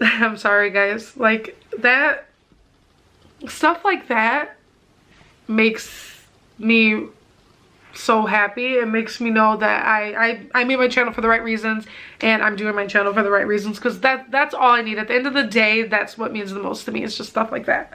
I'm sorry guys, like that stuff like that makes me so happy. It makes me know that I made my channel for the right reasons, and I'm doing my channel for the right reasons, because that's all I need. At the end of the day, that's what means the most to me. It's just stuff like that.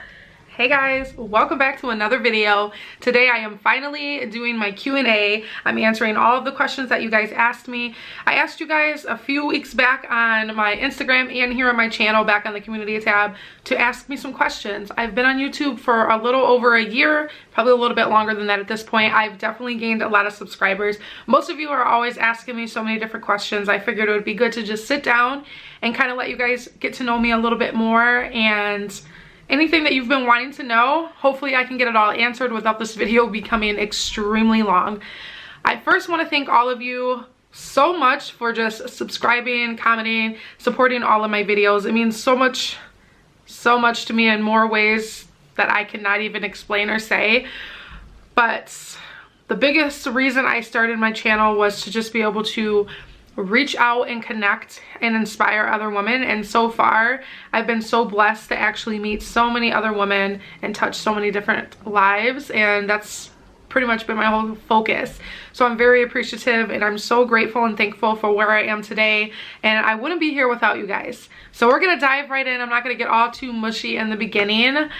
Hey guys, welcome back to another video. Today I am finally doing my Q&A. I'm answering all of the questions that you guys asked me. I asked you guys a few weeks back on my Instagram and here on my channel back on the community tab to ask me some questions. I've been on YouTube for a little over a year, probably a little bit longer than that at this point. I've definitely gained a lot of subscribers. Most of you are always asking me so many different questions. I figured it would be good to just sit down and kind of let you guys get to know me a little bit more, and anything that you've been wanting to know, hopefully I can get it all answered without this video becoming extremely long. I first want to thank all of you so much for just subscribing, commenting, supporting all of my videos. It means so much to me in more ways that I cannot even explain or say. But the biggest reason I started my channel was to just be able to reach out and connect and inspire other women, and so far I've been so blessed to actually meet so many other women and touch so many different lives, and that's pretty much been my whole focus. So I'm very appreciative, and I'm so grateful and thankful for where I am today, and I wouldn't be here without you guys. So we're gonna dive right in. I'm not gonna get all too mushy in the beginning.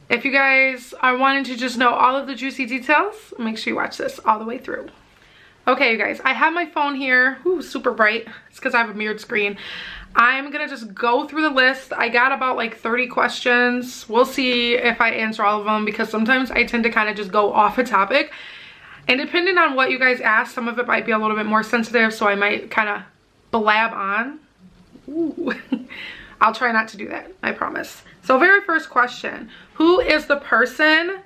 If you guys are wanting to just know all of the juicy details, make sure you watch this all the way through. Okay, you guys, I have my phone here. Ooh, super bright. It's because I have a mirrored screen. I'm gonna just go through the list. I got about like 30 questions. We'll see if I answer all of them, because sometimes I tend to kind of just go off a topic. And depending on what you guys ask, some of it might be a little bit more sensitive, so I might kind of blab on. Ooh. I'll try not to do that, I promise. So very first question, who is the person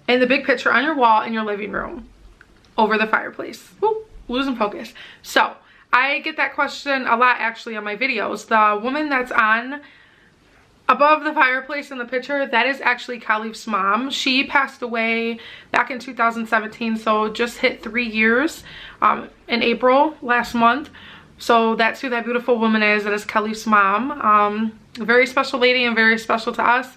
in the big picture on your wall in your living room over the fireplace? Ooh, losing focus. So I get that question a lot actually on my videos. The woman that's on above the fireplace in the picture, that is actually Khalif's mom. She passed away back in 2017, so just hit 3 years in April last month. So that's who that beautiful woman is. That is Khalif's mom. A very special lady and very special to us,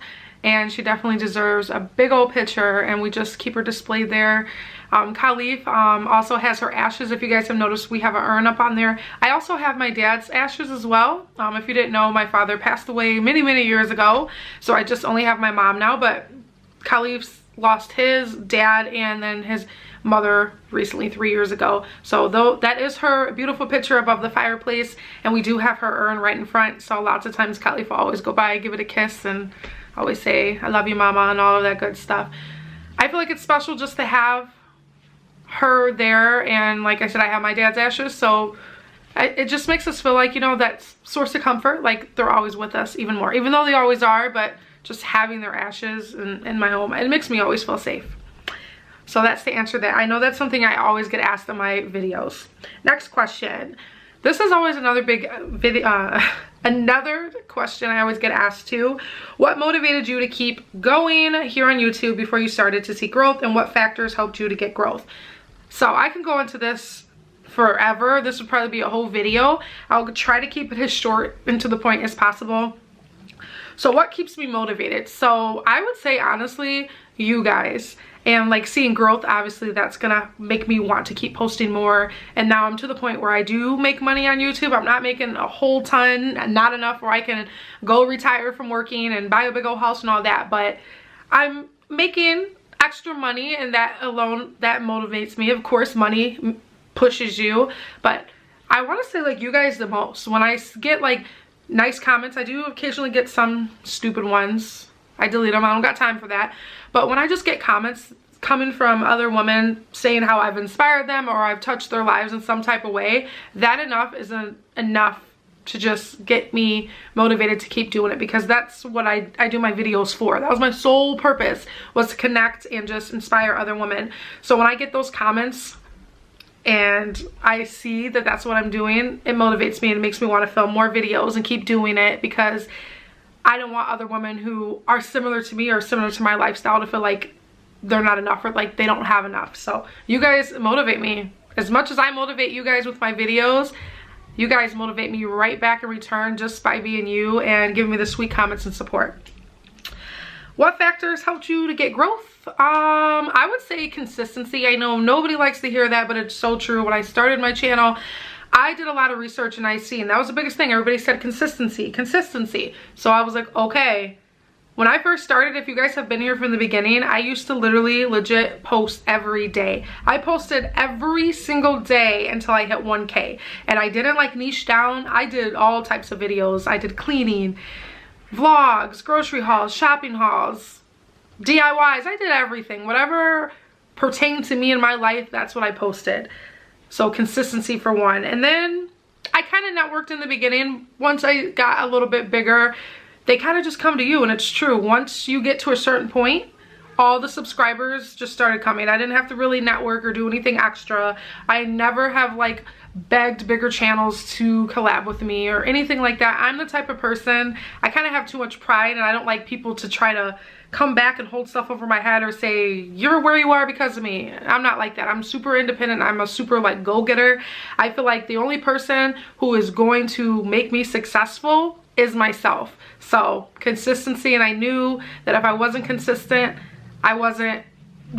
and she definitely deserves a big old picture, and we just keep her displayed there. Khalif also has her ashes. If you guys have noticed, we have an urn up on there. I also have my dad's ashes as well. If you didn't know, my father passed away many years ago, so I just only have my mom now, but Khalif's lost his dad and then his mother recently 3 years ago. So though that is her beautiful picture above the fireplace, and we do have her urn right in front, so lots of times Khalif will always go by, give it a kiss, and always say I love you mama and all of that good stuff. I feel like it's special just to have her there, and like I said, I have my dad's ashes, so it just makes us feel like, you know, that source of comfort, like they're always with us even more, even though they always are, but just having their ashes in my home, it makes me always feel safe. So that's the answer to that. I know that's something I always get asked in my videos. Next question. This is always another big another question I always get asked too. What motivated you to keep going here on YouTube before you started to see growth, and what factors helped you to get growth? So I can go into this forever. This would probably be a whole video. I'll try to keep it as short and to the point as possible. So what keeps me motivated? So I would say honestly, you guys. And like seeing growth, obviously that's gonna make me want to keep posting more. And now I'm to the point where I do make money on YouTube. I'm not making a whole ton, not enough where I can go retire from working and buy a big old house and all that, but I'm making extra money, and that alone, that motivates me. Of course, money pushes you, but I want to say like you guys the most. When I get like nice comments, I do occasionally get some stupid ones. I delete them, I don't got time for that. But when I just get comments coming from other women saying how I've inspired them or I've touched their lives in some type of way, that enough isn't enough to just get me motivated to keep doing it, because that's what I do my videos for. That was my sole purpose, was to connect and just inspire other women. So when I get those comments and I see that that's what I'm doing, it motivates me and it makes me want to film more videos and keep doing it, because I don't want other women who are similar to me or similar to my lifestyle to feel like they're not enough or like they don't have enough. So you guys motivate me. As much as I motivate you guys with my videos, You guys motivate me right back in return just by being you and giving me the sweet comments and support. What factors helped you to get growth? I would say consistency. I know nobody likes to hear that, but it's so true. When I started my channel, I did a lot of research and I see, and that was the biggest thing. Everybody said consistency, consistency. So I was like, okay. When I first started, if you guys have been here from the beginning, I used to literally legit post every day. I posted every single day until I hit 1K. And I didn't like niche down. I did all types of videos. I did cleaning, vlogs, grocery hauls, shopping hauls, DIYs. I did everything. Whatever pertained to me in my life, that's what I posted. So consistency for one. And then I kind of networked in the beginning. Once I got a little bit bigger, they kind of just come to you, and it's true. Once you get to a certain point, all the subscribers just started coming. I didn't have to really network or do anything extra. I never have like begged bigger channels to collab with me or anything like that. I'm the type of person, I kind of have too much pride, and I don't like people to try to come back and hold stuff over my head or say, you're where you are because of me. I'm not like that. I'm super independent. I'm a super like go-getter. I feel like the only person who is going to make me successful is myself. So consistency, and I knew that if I wasn't consistent, I wasn't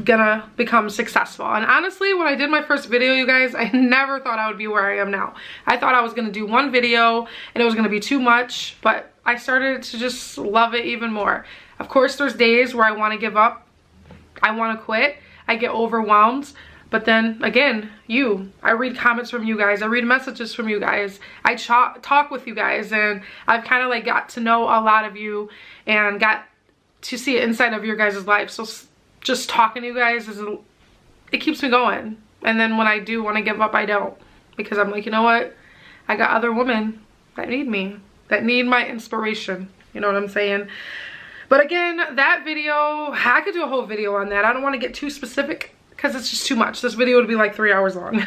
gonna become successful. And honestly, when I did my first video, you guys, I never thought I would be where I am now. I thought I was gonna do one video and it was gonna be too much, but I started to just love it even more. Of course, there's days where I want to give up, I want to quit, I get overwhelmed. But then again, I read comments from you guys, I read messages from you guys, I talk with you guys, and I've kind of like got to know a lot of you and got to see an inside of your guys' life. So just talking to you guys, it keeps me going. And then when I do want to give up, I don't. Because I'm like, you know what? I got other women that need me, that need my inspiration. You know what I'm saying? But again, that video, I could do a whole video on that. I don't want to get too specific because it's just too much. This video would be like 3 hours long.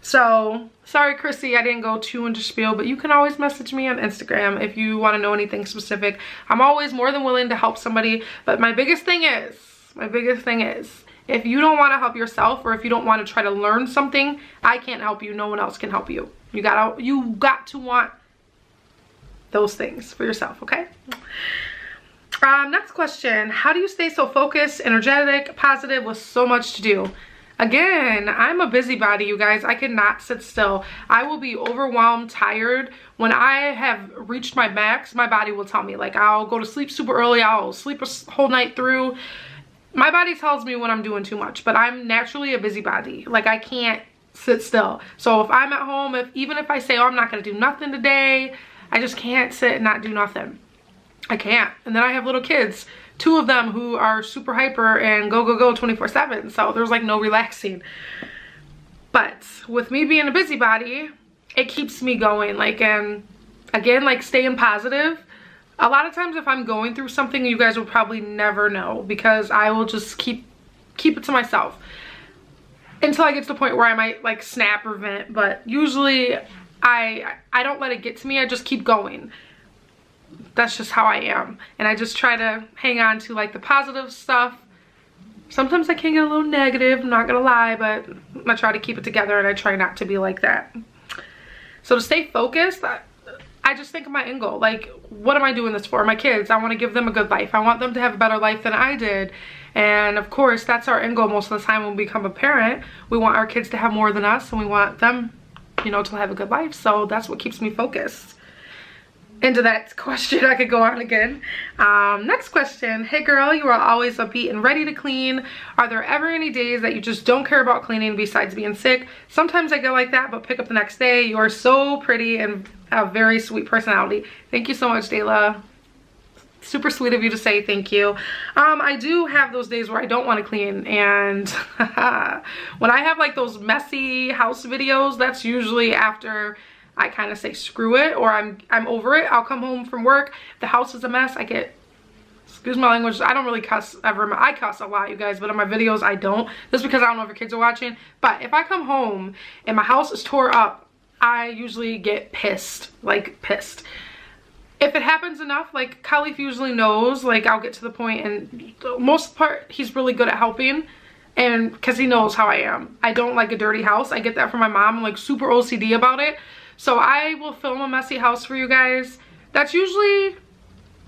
So, sorry Chrissy, I didn't go too into spiel, but you can always message me on Instagram if you want to know anything specific. I'm always more than willing to help somebody, but my biggest thing is, if you don't want to help yourself, or if you don't want to try to learn something, I can't help you. No one else can help you. You got to want those things for yourself, okay? Next question. How do you stay so focused, energetic, positive with so much to do? Again, I'm a busybody, you guys. I cannot sit still. I will be overwhelmed, tired. When I have reached my max, my body will tell me. Like, I'll go to sleep super early. I'll sleep a whole night through. My body tells me when I'm doing too much, but I'm naturally a busybody. Like, I can't sit still. So if I'm at home, even if I say, oh, I'm not going to do nothing today, I just can't sit and not do nothing. I can't. And then I have little kids, 2 of them who are super hyper and go 24/7. So there's like no relaxing. But with me being a busybody, it keeps me going. Like, and again, like staying positive. A lot of times if I'm going through something, you guys will probably never know, because I will just keep it to myself until I get to the point where I might like snap or vent. But usually I don't let it get to me. I just keep going. That's just how I am. And I just try to hang on to like the positive stuff. Sometimes I can get a little negative, I'm not gonna lie, but I try to keep it together, and I try not to be like that. So to stay focused, I just think of my end goal. Like, what am I doing this for? My kids, I want to give them a good life. I want them to have a better life than I did. And of course, that's our end goal most of the time when we become a parent. We want our kids to have more than us, and we want them, you know, to have a good life. So that's what keeps me focused. Into that question, I could go on again. Next question. Hey girl, you are always upbeat and ready to clean. Are there ever any days that you just don't care about cleaning besides being sick? Sometimes I get like that, but pick up the next day. You are so pretty and have a very sweet personality. Thank you so much, Dayla. Super sweet of you to say thank you. I do have those days where I don't want to clean, and when I have like those messy house videos, that's usually after I kind of say screw it, or I'm over it. I'll come home from work, the house is a mess, I get, excuse my language, I don't really cuss ever. I cuss a lot, you guys, but in my videos I don't, just because I don't know if your kids are watching. But if I come home and my house is tore up, I usually get pissed, like pissed. If it happens enough, like Khalif usually knows, like I'll get to the point, and most of the part he's really good at helping, and because he knows how I am. I don't like a dirty house. I get that from my mom. I'm like super OCD about it. So I will film a messy house for you guys. That's usually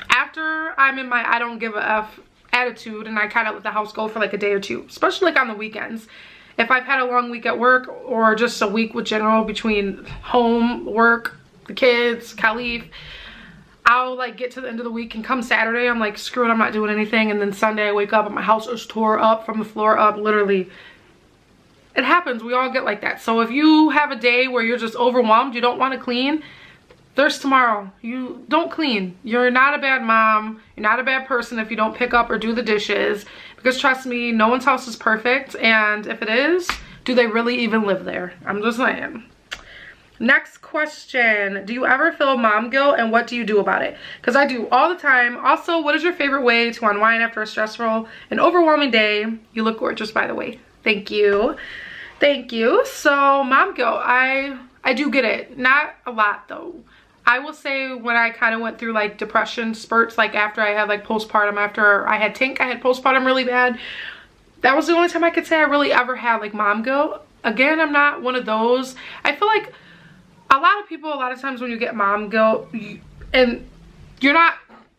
after I'm in my I don't give a F attitude and I kind of let the house go for like a day or two, especially like on the weekends. If I've had a long week at work or just a week with general between home, work, the kids, Khalif, I'll like get to the end of the week and come Saturday, I'm like, screw it, I'm not doing anything. And then Sunday I wake up and my house is tore up from the floor up, literally. It happens, we all get like that. So if you have a day where you're just overwhelmed, you don't want to clean, there's tomorrow. You don't clean. You're not a bad mom. You're not a bad person if you don't pick up or do the dishes. Because trust me, no one's house is perfect. And if it is, do they really even live there? I'm just saying. Next question. Do you ever feel mom guilt and what do you do about it? Because I do all the time. Also, what is your favorite way to unwind after a stressful and overwhelming day? You look gorgeous, by the way. Thank you. Thank you. So mom guilt, I do get it. Not a lot though. I will say when I kind of went through like depression spurts, like after I had like postpartum, after I had Tink, I had postpartum really bad. That was the only time I could say I really ever had like mom guilt. Again, I'm not one of those. I feel like a lot of people, a lot of times when you get mom guilt, and you're not,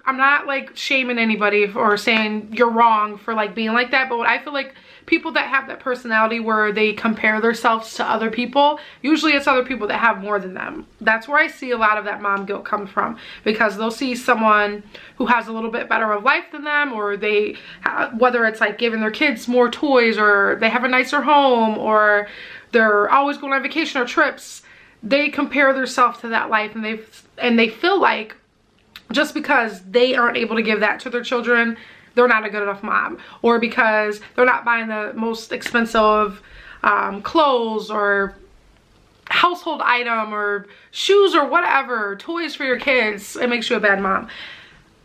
I'm not like shaming anybody or saying you're wrong for like being like that, but what I feel like people that have that personality where they compare themselves to other people, usually it's other people that have more than them. That's where I see a lot of that mom guilt come from, because they'll see someone who has a little bit better of life than them, or they, whether it's like giving their kids more toys, or they have a nicer home, or they're always going on vacation or trips, they compare themselves to that life, and they feel like just because they aren't able to give that to their children, they're not a good enough mom, or because they're not buying the most expensive clothes or household item or shoes or whatever, toys for your kids, it makes you a bad mom.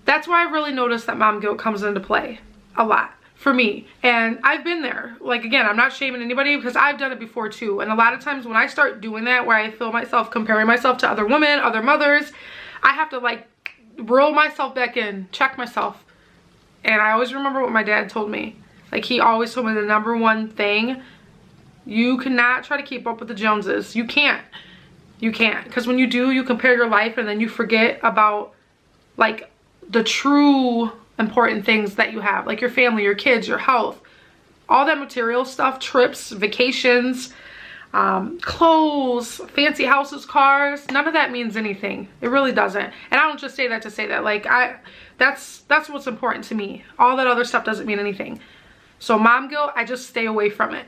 That's why I really noticed that mom guilt comes into play a lot for me. And I've been there. Like, again, I'm not shaming anybody because I've done it before too. And a lot of times when I start doing that, where I feel myself comparing myself to other women, other mothers, I have to like reel myself back in, check myself. And I always remember what my dad told me. Like, he always told me the #1 thing, you cannot try to keep up with the Joneses. You can't. You can't. Because when you do, you compare your life and then you forget about like the true important things that you have. Like your family, your kids, your health. All that material stuff, trips, vacations, clothes, fancy houses, cars, none of that means anything. It really doesn't. And I don't just say that to say that. Like, that's what's important to me. All that other stuff doesn't mean anything. So mom guilt, I just stay away from it.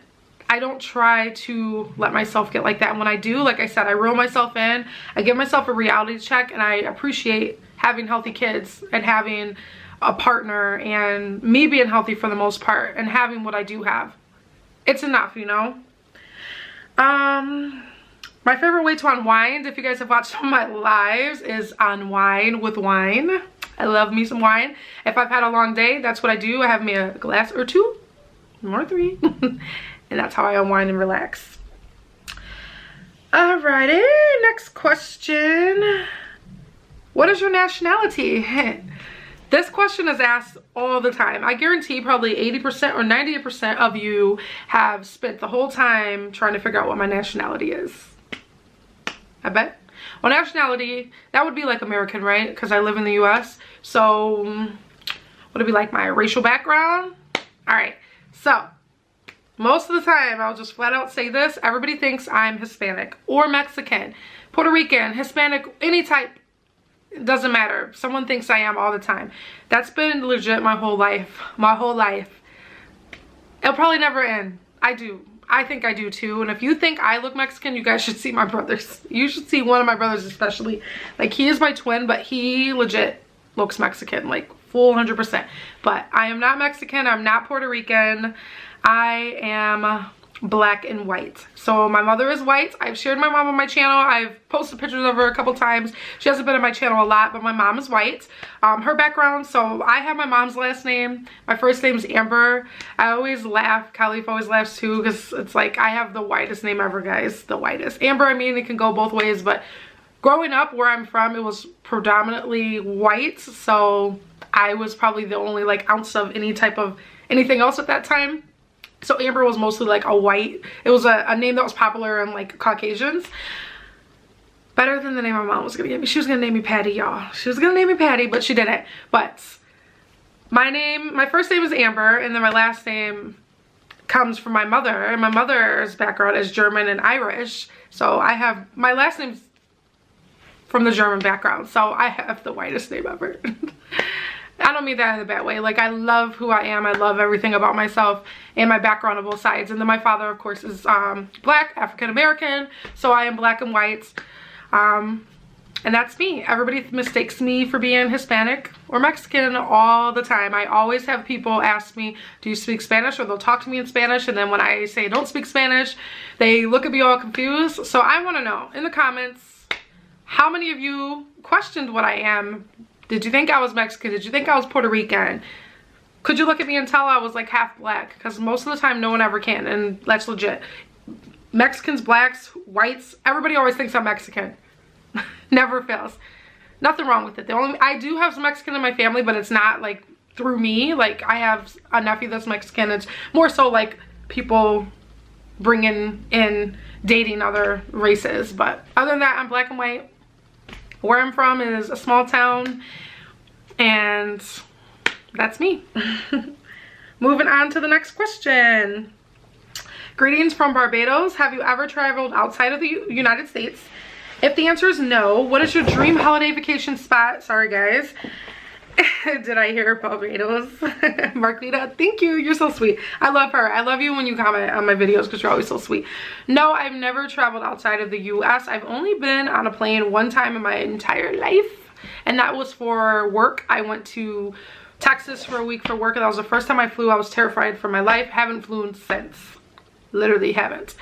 I don't try to let myself get like that. And when I do, like I said, I reel myself in, I give myself a reality check, and I appreciate having healthy kids and having a partner and me being healthy for the most part and having what I do have. It's enough, you know? My favorite way to unwind, if you guys have watched some of my lives, is unwind with wine. I love me some wine. If I've had a long day, that's what I do. I have me a glass or 2 or 3 and that's how I unwind and relax. Alrighty, next question. What is your nationality? This question is asked all the time. I guarantee probably 80% or 90% of you have spent the whole time trying to figure out what my nationality is. I bet. Well, nationality, that would be like American, right? Because I live in the US. So, would it be like my racial background? Alright, so, most of the time, I'll just flat out say this. Everybody thinks I'm Hispanic or Mexican, Puerto Rican, Hispanic, any type. It doesn't matter. Someone thinks I am all the time. That's been legit my whole life. My whole life. It'll probably never end. I do. I think I do too. And if you think I look Mexican, you guys should see my brothers. You should see one of my brothers especially. Like, he is my twin, but he legit looks Mexican. Like, full 100%. But I am not Mexican. I'm not Puerto Rican. I am black and white. So my mother is white. I've shared my mom on my channel. I've posted pictures of her a couple times. She hasn't been on my channel a lot, but my mom is white. Her background, so I have my mom's last name. My first name is Amber. I always laugh. Khalif always laughs too, because it's like I have the whitest name ever, guys. The whitest. Amber, I mean, it can go both ways, but growing up where I'm from, it was predominantly white. So I was probably the only like ounce of any type of anything else at that time. So Amber was mostly like a white, it was a name that was popular in like Caucasians. Better than the name my mom was gonna give me. She was gonna name me Patty, y'all. She was gonna name me Patty, but she didn't. But my first name is Amber, and then my last name comes from my mother, and my mother's background is German and Irish. So I have, my last name's from the German background, so I have the whitest name ever. I don't mean that in a bad way. Like, I love who I am. I love everything about myself and my background on both sides. And then my father, of course, is black, African American, so I am black and white. And that's me. Everybody mistakes me for being Hispanic or Mexican all the time. I always have people ask me, do you speak Spanish? Or they'll talk to me in Spanish, and then when I say I don't speak Spanish, they look at me all confused. So I want to know in the comments, how many of you questioned what I am? Did you think I was Mexican? Did you think I was Puerto Rican? Could you look at me and tell I was like half black? Because most of the time no one ever can, and that's legit. Mexicans, blacks, whites, everybody always thinks I'm Mexican. Never fails. Nothing wrong with it. I do have some Mexican in my family, but it's not like through me. Like, I have a nephew that's Mexican. It's more so like people bringing in dating other races. But other than that, I'm black and white. Where I'm from is a small town, and that's me. Moving on to the next question. Greetings from Barbados. Have you ever traveled outside of the United States? If the answer is no, what is your dream holiday vacation spot? Sorry, guys. Did I hear Barbados? Marquita, thank you. You're so sweet. I love her. I love you when you comment on my videos because you're always so sweet. No, I've never traveled outside of the US. I've only been on a plane one time in my entire life, and that was for work. I went to Texas for a week for work, and that was the first time I flew. I was terrified for my life. Haven't flown since. Literally haven't.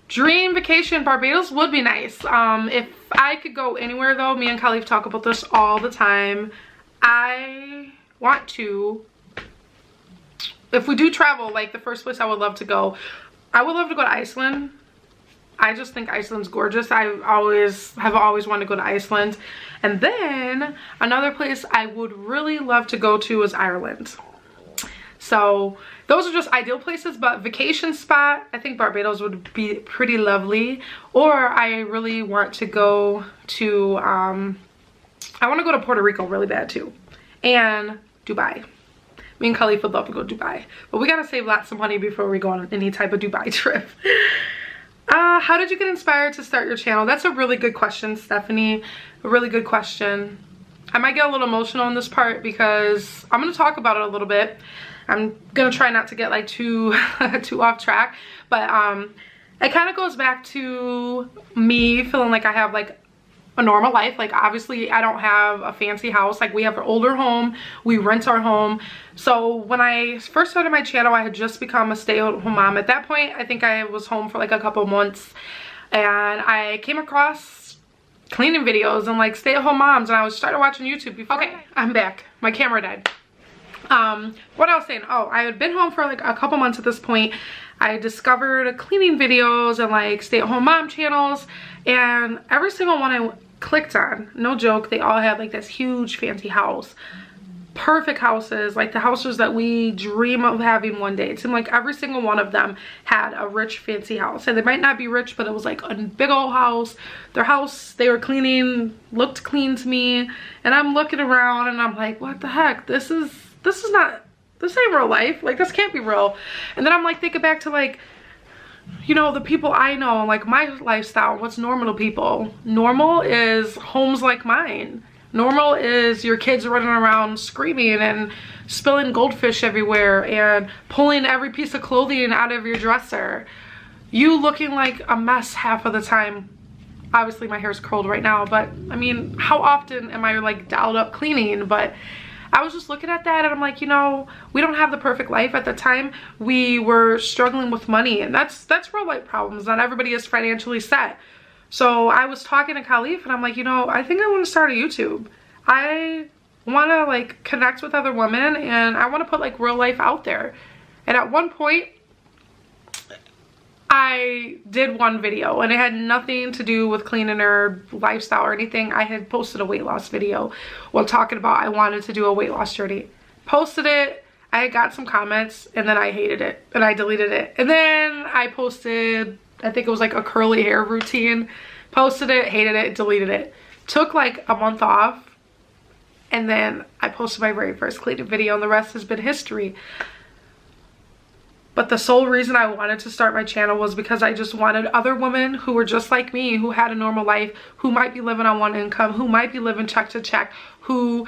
Dream vacation, Barbados would be nice. If I could go anywhere though, me and Khalif talk about this all the time. I want to, if we do travel, like the first place I would love to go, I would love to go to Iceland. I just think Iceland's gorgeous. I have always wanted to go to Iceland. And then another place I would really love to go to is Ireland. So those are just ideal places, but vacation spot, I think Barbados would be pretty lovely. Or I really want to go to, I want to go to Puerto Rico really bad too. And Dubai. Me and Khalif would love to go to Dubai. But we gotta save lots of money before we go on any type of Dubai trip. How did you get inspired to start your channel? That's a really good question, Stephanie. A really good question. I might get a little emotional in this part because I'm gonna talk about it a little bit. I'm gonna try not to get like too off track, but it kind of goes back to me feeling like I have like a normal life. Like, obviously I don't have a fancy house. Like, we have an older home, we rent our home. So when I first started my channel, I had just become a stay-at-home mom. At that point, I think I was home for like a couple months, and I came across cleaning videos and like stay-at-home moms, and I was started watching YouTube before. Okay, I'm back. My camera died. What I was saying, oh, I had been home for like a couple months at this point. I discovered cleaning videos and like stay-at-home mom channels, and every single one I clicked on, no joke, they all had like this huge fancy house. Perfect houses, like the houses that we dream of having one day. It seemed like every single one of them had a rich fancy house, and they might not be rich, but it was like a big old house. Their house they were cleaning looked clean to me, and I'm looking around and I'm like, what the heck, this ain't real life. Like, this can't be real. And then I'm like thinking back to like, you know, the people I know, like my lifestyle, what's normal to people. Normal is homes like mine. Normal is your kids running around screaming and spilling goldfish everywhere and pulling every piece of clothing out of your dresser. You looking like a mess half of the time. Obviously my hair's curled right now, but I mean, how often am I like dialed up cleaning? But I was just looking at that and I'm like, you know, we don't have the perfect life. At the time we were struggling with money, and that's real life problems. Not everybody is financially set. So I was talking to Khalif and I'm like, you know, I think I want to start a YouTube. I want to like connect with other women, and I want to put like real life out there. And at one point I did one video, and it had nothing to do with cleaning or lifestyle or anything. I had posted a weight loss video while talking about I wanted to do a weight loss journey. Posted it, I got some comments, and then I hated it and I deleted it. And then I posted, I think it was like a curly hair routine Posted it, hated it, deleted it. Took like a month off, and then I posted my very first cleaning video, and the rest has been history. But the sole reason I wanted to start my channel was because I just wanted other women who were just like me, who had a normal life, who might be living on one income, who might be living check to check, who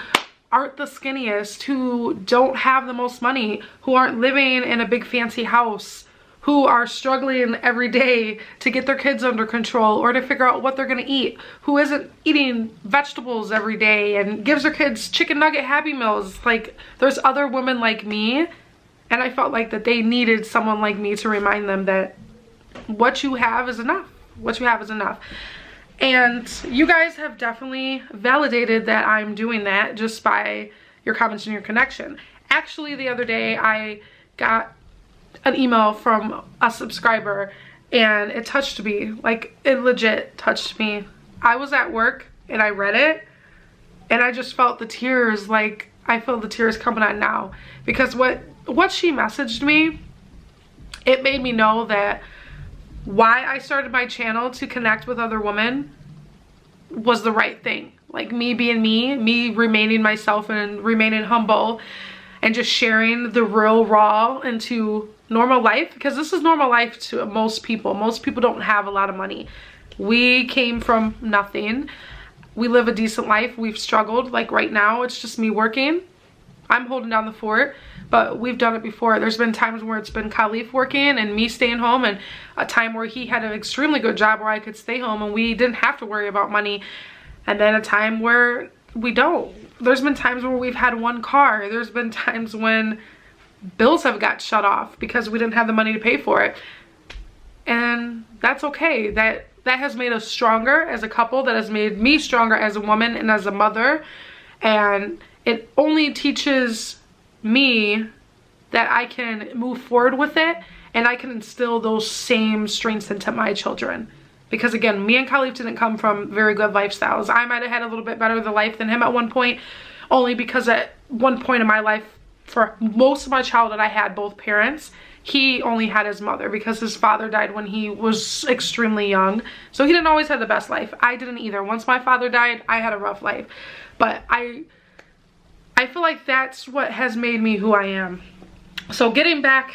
aren't the skinniest, who don't have the most money, who aren't living in a big fancy house, who are struggling every day to get their kids under control or to figure out what they're gonna eat, who isn't eating vegetables every day and gives their kids chicken nugget Happy Meals. Like, there's other women like me, and I felt like that they needed someone like me to remind them that what you have is enough. What you have is enough. And you guys have definitely validated that I'm doing that just by your comments and your connection. Actually, the other day I got an email from a subscriber, and it touched me. Like, it legit touched me. I was at work and I read it, and I just felt the tears. Like, I feel the tears coming on now, because what she messaged me, it made me know that why I started my channel, to connect with other women, was the right thing. Like, me being me remaining myself and remaining humble and just sharing the real raw into normal life, because this is normal life to most people. Most people don't have a lot of money. We came from nothing. We live a decent life. We've struggled. Like, right now it's just me working. I'm holding down the fort, but we've done it before. There's been times where it's been Khalif working and me staying home, and a time where he had an extremely good job where I could stay home and we didn't have to worry about money, and then a time where we don't. There's been times where we've had one car. There's been times when bills have got shut off because we didn't have the money to pay for it, and that's okay. That has made us stronger as a couple. That has made me stronger as a woman and as a mother, and it only teaches me that I can move forward with it, and I can instill those same strengths into my children. Because again, me and Khalif didn't come from very good lifestyles. I might have had a little bit better of the life than him at one point, only because at one point in my life, for most of my childhood, I had both parents. He only had his mother because his father died when he was extremely young. So he didn't always have the best life. I didn't either. Once my father died, I had a rough life. But I feel like that's what has made me who I am. So getting back,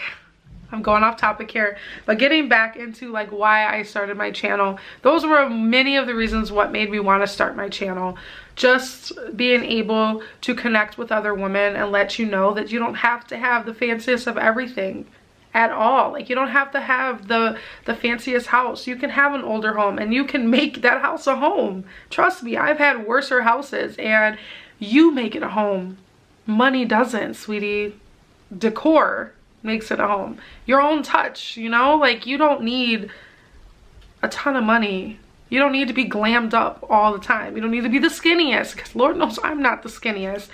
I'm going off topic here, but getting back into like why I started my channel, those were many of the reasons what made me want to start my channel. Just being able to connect with other women and let you know that you don't have to have the fanciest of everything at all. Like, you don't have to have the fanciest house. You can have an older home and you can make that house a home. Trust me, I've had worser houses, and you make it a home. Money doesn't, sweetie. Decor makes it a home. Your own touch, you know? Like, you don't need a ton of money. You don't need to be glammed up all the time. You don't need to be the skinniest, because Lord knows I'm not the skinniest.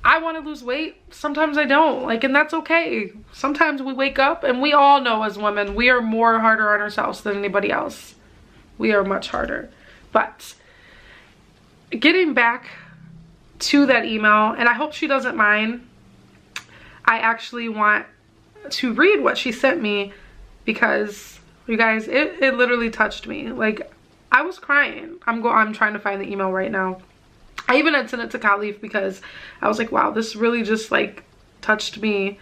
I want to lose weight. Sometimes I don't. Like, and that's okay. Sometimes we wake up, and we all know as women, we are more harder on ourselves than anybody else. We are much harder. But getting back to that email, and I hope she doesn't mind, I actually want to read what she sent me, because you guys, it literally touched me. Like, I was crying. I'm trying to find the email right now. I even had sent it to Khalif because I was like, wow, this really just like touched me,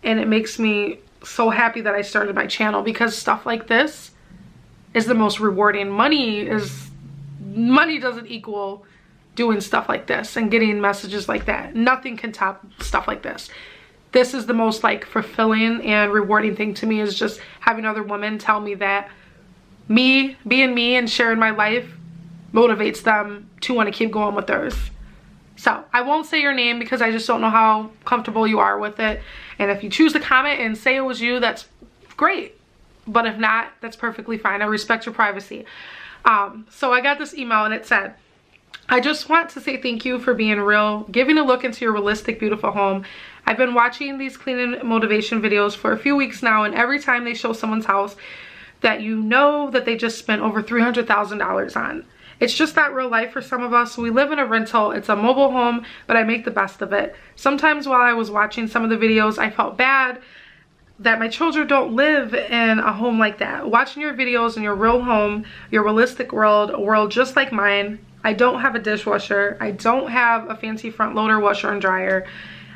and it makes me so happy that I started my channel, because stuff like this is the most rewarding. Money doesn't equal doing stuff like this and getting messages like that. Nothing can top stuff like this. This is the most like fulfilling and rewarding thing to me, is just having other women tell me that me being me and sharing my life motivates them to want to keep going with theirs. So I won't say your name because I just don't know how comfortable you are with it. And if you choose to comment and say it was you, that's great. But if not, that's perfectly fine. I respect your privacy. So I got this email, and it said, I just want to say thank you for being real, giving a look into your realistic, beautiful home. I've been watching these cleaning motivation videos for a few weeks now, and every time they show someone's house that you know that they just spent over $300,000 on. It's just that real life for some of us. We live in a rental. It's a mobile home, but I make the best of it. Sometimes while I was watching some of the videos, I felt bad that my children don't live in a home like that. Watching your videos in your real home, your realistic world, a world just like mine. I don't have a dishwasher. I don't have a fancy front loader washer and dryer.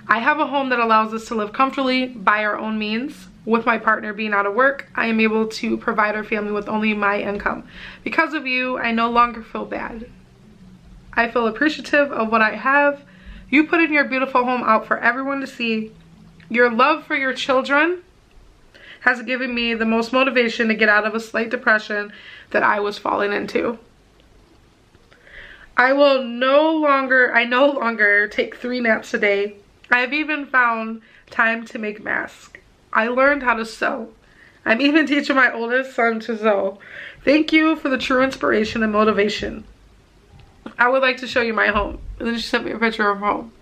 I have a home that allows us to live comfortably by our own means. With my partner being out of work, I am able to provide our family with only my income. Because of you, I no longer feel bad. I feel appreciative of what I have. You put in your beautiful home out for everyone to see. Your love for your children has given me the most motivation to get out of a slight depression that I was falling into. I no longer take 3 naps a day. I have even found time to make masks. I learned how to sew. I'm even teaching my oldest son to sew. Thank you for the true inspiration and motivation. I would like to show you my home. And then she sent me a picture of her home.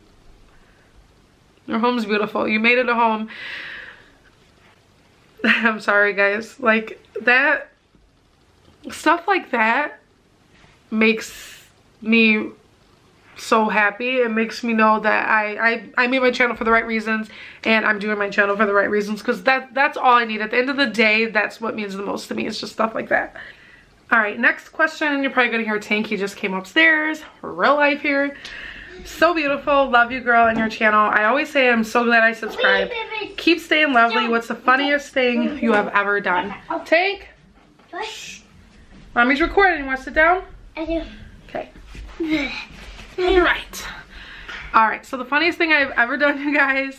Your home's beautiful. You made it a home. I'm sorry, guys. Like, that, stuff like that makes me so happy. It makes me know that I made my channel for the right reasons, and I'm doing my channel for the right reasons, because that's all I need. At the end of the day, that's what means the most to me. It's just stuff like that. All right, next question. You're probably gonna hear Tanky just came upstairs. Real life here. So beautiful. Love you, girl, and your channel. I always say I'm so glad I subscribed. Keep staying lovely. What's the funniest thing you have ever done? Tank. Shh. Mommy's recording. You want to sit down? I do. Okay. Right. All right, so the funniest thing I've ever done, you guys,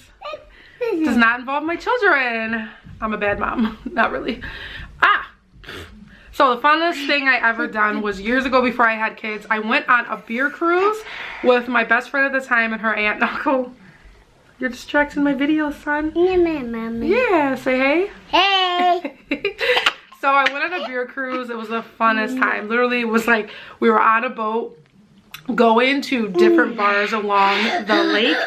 does not involve my children. I'm a bad mom. Not really. So the funnest thing I ever done was years ago, before I had kids. I went on a beer cruise with my best friend at the time and her aunt and uncle. You're distracting my video, son. Yeah, Mama. Yeah, say hey. Hey. So I went on a beer cruise. It was the funnest time. Literally, it was like we were on a boat going to different bars along the lake.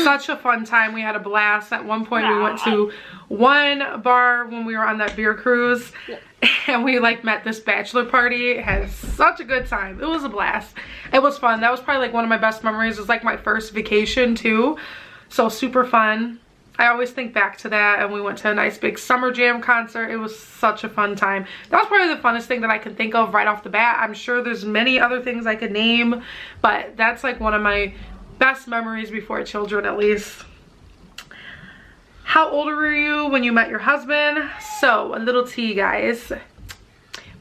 Such a fun time. We had a blast. At one point we went to one bar when we were on that beer cruise, and we like met this bachelor party. Had such a good time. It was a blast. It was fun. That was probably like one of my best memories. It was like my first vacation too, so super fun. I always think back to that, and we went to a nice big summer jam concert. It was such a fun time. That was probably the funnest thing that I can think of right off the bat. I'm sure there's many other things I could name, but that's like one of my best memories before children, at least. How old were you when you met your husband? So, a little tea, guys.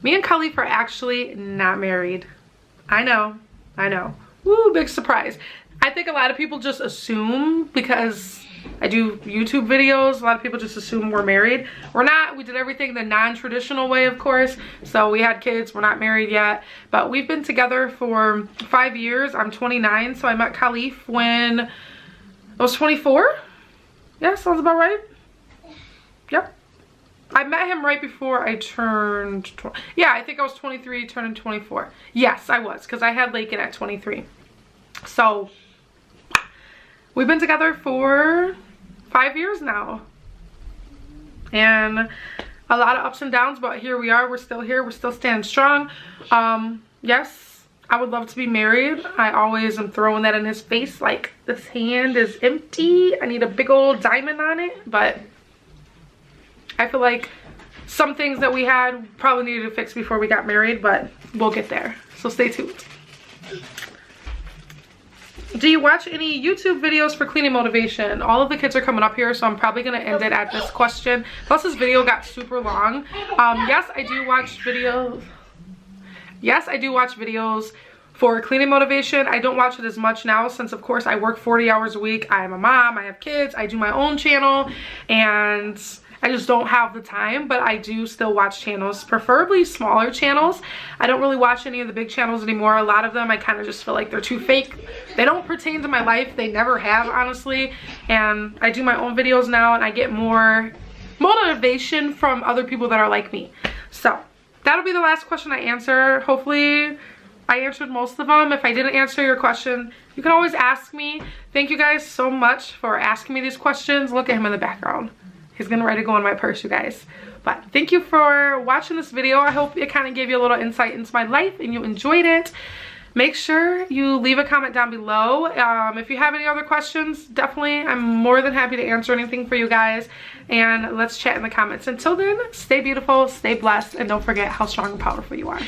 Me and Khalif are actually not married. I know. Woo, big surprise. I think a lot of people just assume, because I do YouTube videos, a lot of people just assume we're married. We're not. We did everything the non-traditional way, of course. So we had kids. We're not married yet, but we've been together for 5 years. I'm 29, so I met Khalif when I was 24. Yeah, sounds about right. Yep. I met him right before I turned 20. Yeah, I think I was 23, turning 24. Yes, I was, because I had Lakin at 23. So we've been together for 5 years now, and a lot of ups and downs, but here we are. We're still here. We're still standing strong. Yes, I would love to be married. I always am throwing that in his face, like, this hand is empty. I need a big old diamond on it, but I feel like some things that we had probably needed to fix before we got married, but we'll get there. So stay tuned. Do you watch any YouTube videos for cleaning motivation? All of the kids are coming up here, so I'm probably going to end it at this question. Plus, this video got super long. Yes, I do watch videos. Yes, I do watch videos for cleaning motivation. I don't watch it as much now since, of course, I work 40 hours a week. I am a mom. I have kids. I do my own channel, and I just don't have the time, but I do still watch channels, preferably smaller channels. I don't really watch any of the big channels anymore. A lot of them, I kind of just feel like they're too fake. They don't pertain to my life. They never have, honestly. And I do my own videos now, and I get more motivation from other people that are like me. So that'll be the last question I answer. Hopefully I answered most of them. If I didn't answer your question, you can always ask me. Thank you guys so much for asking me these questions. Look at him in the background. He's getting ready to go in my purse, you guys. But thank you for watching this video. I hope it kind of gave you a little insight into my life and you enjoyed it. Make sure you leave a comment down below. If you have any other questions, definitely, I'm more than happy to answer anything for you guys. And let's chat in the comments. Until then, stay beautiful, stay blessed, and don't forget how strong and powerful you are.